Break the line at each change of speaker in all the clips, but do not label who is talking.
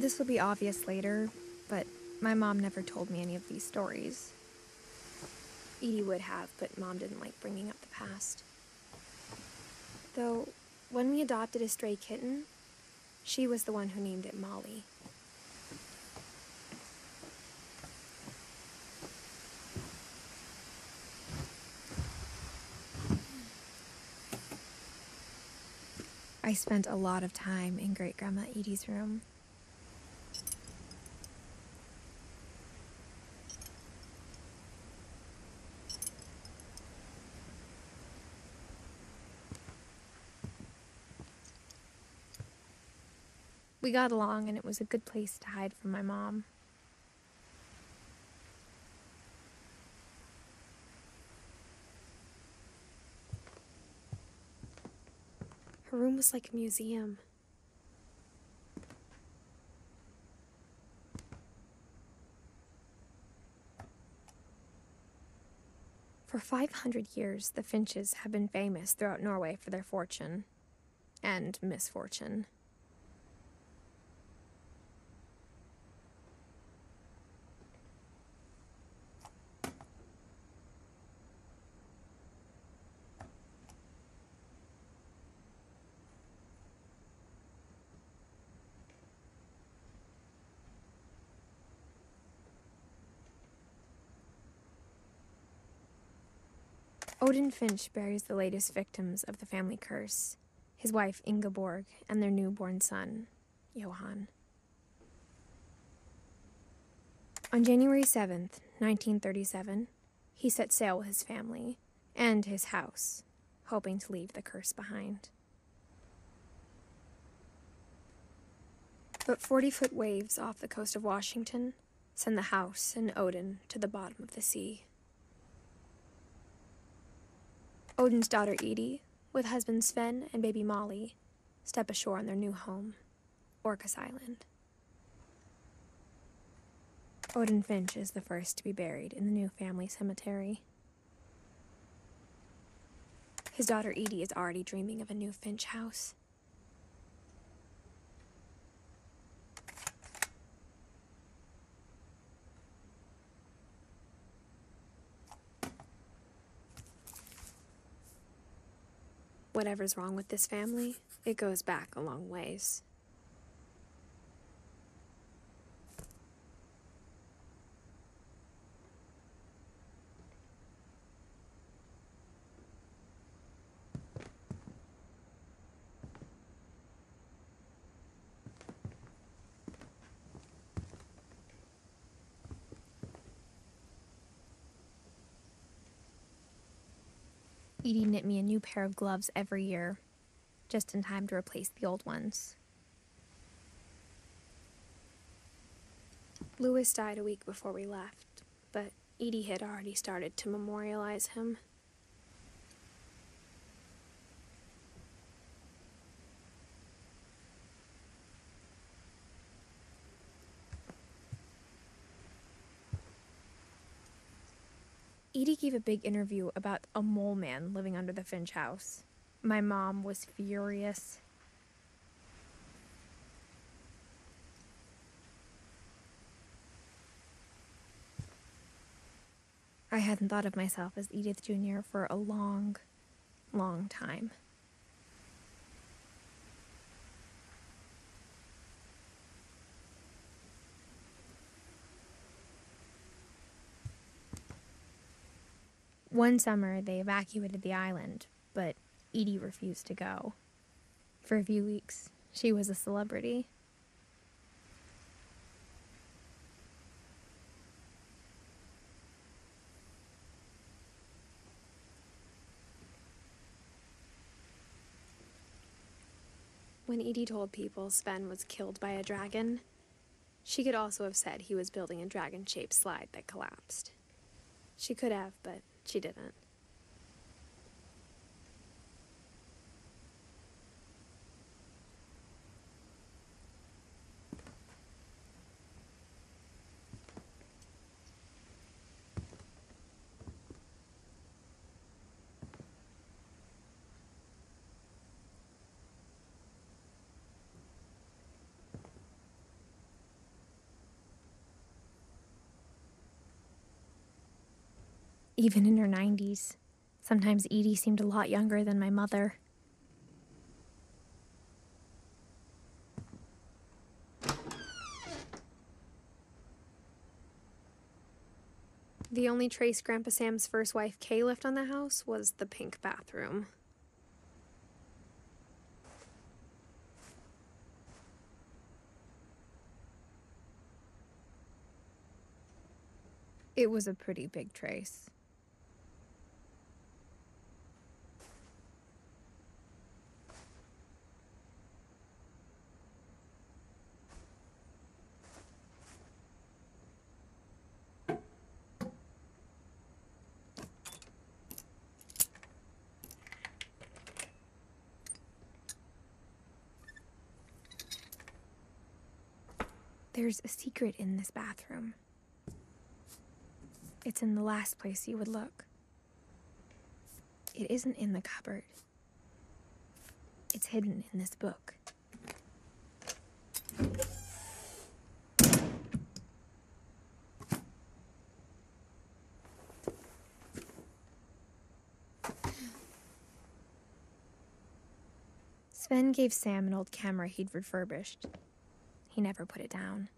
This will be obvious later, but my mom never told me any of these stories. Edie would have, but Mom didn't like bringing up the past. Though, when we adopted a stray kitten, she was the one who named it Molly. I spent a lot of time in Great-Grandma Edie's room. We got along, and it was a good place to hide from my mom. Her room was like a museum. For 500 years, the Finches have been famous throughout Norway for their fortune and misfortune. Odin Finch buries the latest victims of the family curse, his wife Ingeborg and their newborn son, Johan. On January 7th, 1937, he set sail with his family and his house, hoping to leave the curse behind. But 40-foot waves off the coast of Washington send the house and Odin to the bottom of the sea. Odin's daughter Edie, with husband Sven and baby Molly, step ashore on their new home, Orcas Island. Odin Finch is the first to be buried in the new family cemetery. His daughter Edie is already dreaming of a new Finch house. Whatever's wrong with this family, it goes back a long ways. Edie knit me a new pair of gloves every year, just in time to replace the old ones. Louis died a week before we left, but Edie had already started to memorialize him. Edie gave a big interview about a mole man living under the Finch house. My mom was furious. I hadn't thought of myself as Edith Jr. for a long, long time. One summer, they evacuated the island, but Edie refused to go. For a few weeks, she was a celebrity. When Edie told people Sven was killed by a dragon, she could also have said he was building a dragon-shaped slide that collapsed. She could have, but she didn't. even in her 90s. Sometimes Edie seemed a lot younger than my mother. The only trace Grandpa Sam's first wife, Kay, left on the house was the pink bathroom. It was a pretty big trace. There's a secret in this bathroom. It's in the last place you would look. It isn't in the cupboard. It's hidden in this book. Sven gave Sam an old camera he'd refurbished. He never put it down.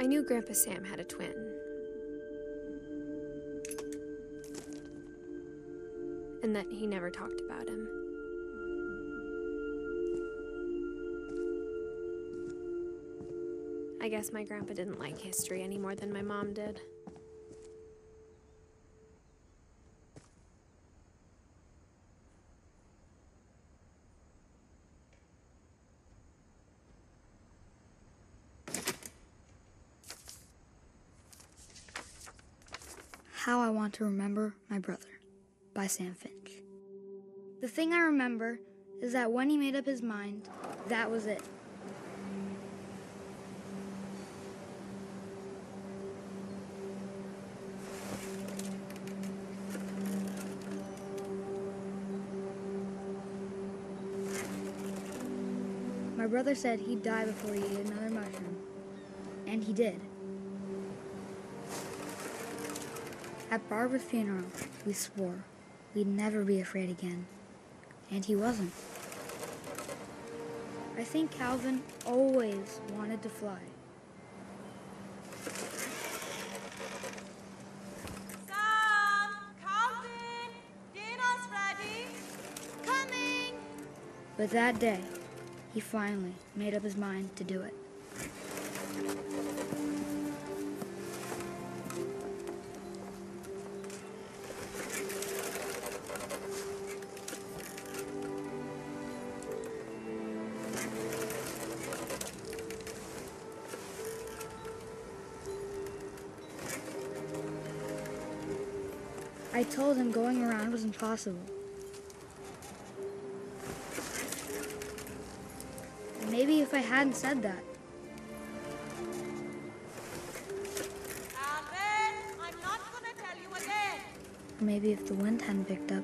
I knew Grandpa Sam had a twin. And that he never talked about him. I guess my grandpa didn't like history any more than my mom did.
How I Want to Remember My Brother by Sam Finch. The thing I remember is that when he made up his mind, that was it. My brother said he'd die before he ate another mushroom, and he did. At Barbara's funeral, we swore we'd never be afraid again, and he wasn't. I think Calvin always wanted to fly.
Sam! Calvin! Dinner's ready! Coming!
But that day, he finally made up his mind to do it. I told him going around was impossible. Maybe if I hadn't said that.
Calvin, I'm not gonna tell you again.
Or maybe if the wind hadn't picked up.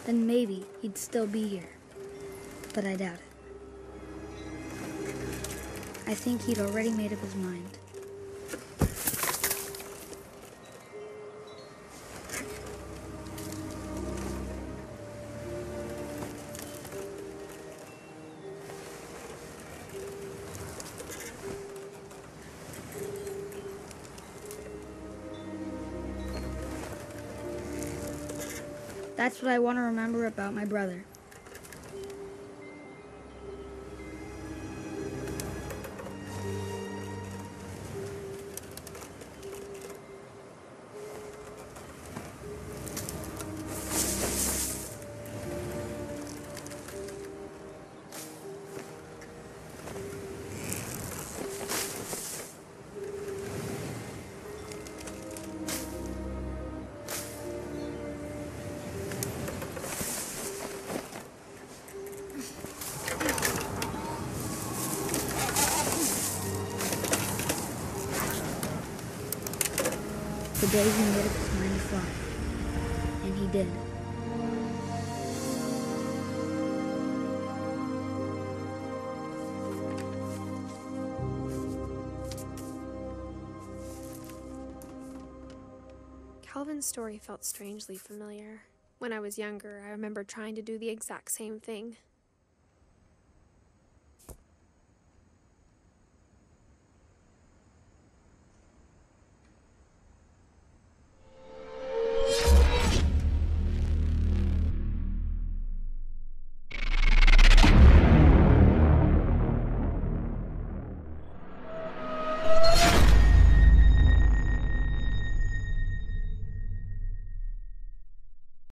Then maybe he'd still be here. But I doubt it. I think he'd already made up his mind. That's what I want to remember about my brother. The day he made up his mind to fly. And he did.
Calvin's story felt strangely familiar. When I was younger, I remember trying to do the exact same thing.